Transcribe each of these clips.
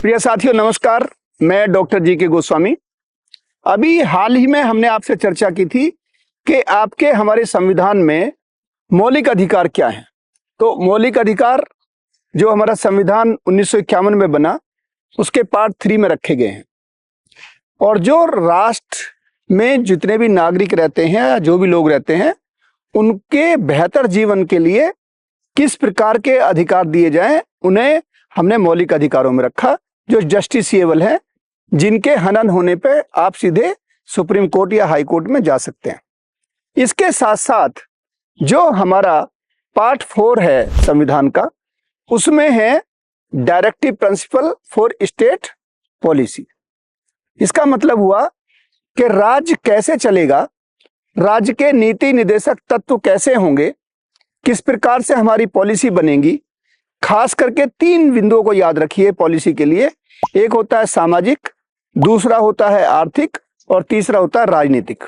प्रिय साथियों नमस्कार, मैं डॉक्टर जी.के. गोस्वामी। अभी हाल ही में हमने आपसे चर्चा की थी कि आपके हमारे संविधान में मौलिक अधिकार क्या हैं। तो मौलिक अधिकार जो हमारा संविधान 1951 में बना, उसके पार्ट 3 में रखे गए हैं। और जो राष्ट्र में जितने भी नागरिक रहते हैं या जो भी लोग रहते हैं, उनके बेहतर जीवन के लिए किस प्रकार के अधिकार दिए जाएं, उन्हें हमने मौलिक अधिकारों में रखा, जो जस्टिसिएबल है, जिनके हनन होने पे आप सीधे सुप्रीम कोर्ट या हाई कोर्ट में जा सकते हैं। इसके साथ साथ जो हमारा पार्ट 4 है संविधान का, उसमें है directive principle for state policy. इसका मतलब हुआ कि राज्य कैसे चलेगा, राज्य के नीति निर्देशक तत्व कैसे होंगे, किस प्रकार से हमारी पॉलिसी बनेगी। खास करके 3 बिंदुओं को याद रखिए पॉलिसी के लिए। एक होता है सामाजिक, दूसरा होता है आर्थिक और तीसरा होता है राजनीतिक।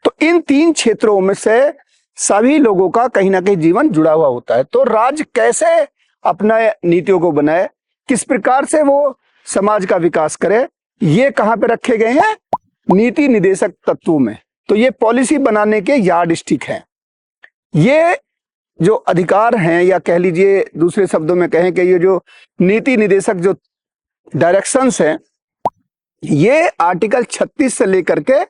तो इन 3 क्षेत्रों में से सभी लोगों का कहीं ना कहीं जीवन जुड़ा हुआ होता है। तो राज्य कैसे अपना नीतियों को बनाए, किस प्रकार से वो समाज का विकास करे, ये कहाँ पे रखे गए हैं? नीति निर्देशक तत्वों में। तो ये पॉलिसी बनाने के यार्डस्टिक हैं। ये जो अधिकार हैं, या कह लीजिए दूसरे शब्दों में कहें कि ये जो नीति निर्देशक जो डायरेक्शंस हैं, ये आर्टिकल 36 से लेकर के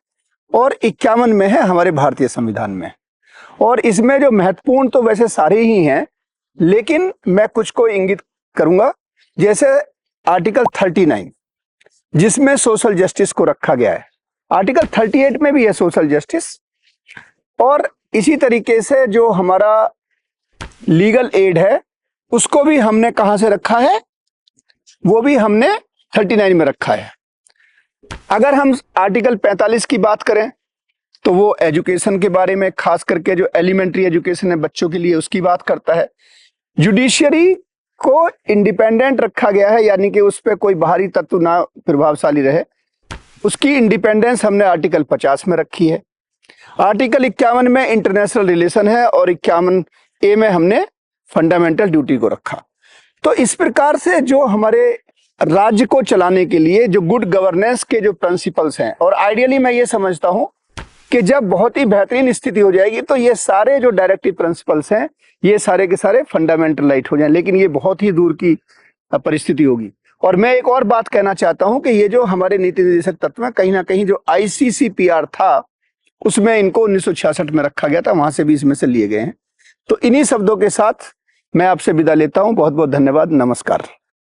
और 51 में है हमारे भारतीय संविधान में। और इसमें जो महत्वपूर्ण तो वैसे सारे ही हैं, लेकिन मैं कुछ को इंगित करूंगा। जैसे आर्टिकल 39 जिसमें सोशल जस्टिस को रखा गया है, आर्टिकल 38 में भी है सोशल जस्टिस। और इसी तरीके से जो हमारा लीगल एड है, उसको भी हमने कहां से रखा है? वो भी हमने 39 में रखा है। अगर हम आर्टिकल 45 की बात करें तो वो एजुकेशन के बारे में, खास करके जो एलिमेंट्री एजुकेशन है बच्चों के लिए, उसकी बात करता है। जुडिशियरी को इंडिपेंडेंट रखा गया है, यानी कि उस पर कोई बाहरी तत्व ना प्रभावशाली रहे, उसकी इंडिपेंडेंस हमने आर्टिकल 50 में रखी है। आर्टिकल 51 में इंटरनेशनल रिलेशन है और 51A में हमने फंडामेंटल ड्यूटी को रखा। तो इस प्रकार से जो हमारे राज्य को चलाने के लिए जो गुड गवर्नेंस के जो प्रिंसिपल्स हैं, और आइडियली मैं ये समझता हूं कि जब बहुत ही बेहतरीन स्थिति हो जाएगी तो ये सारे जो डायरेक्टिव प्रिंसिपल्स हैं, ये सारे के सारे फंडामेंटलाइज हो जाएं, लेकिन ये बहुत ही दूर की परिस्थिति होगी। और मैं एक और बात कहना चाहता हूं कि ये जो हमारे नीति निर्देशक तत्व हैं, कहीं ना कहीं जो ICCPR था, उसमें इनको 1966 में रखा गया था, वहां से भी इसमें से लिए गए हैं। तो इन्हीं शब्दों के साथ मैं आपसे विदा लेता हूं। बहुत बहुत धन्यवाद। नमस्कार।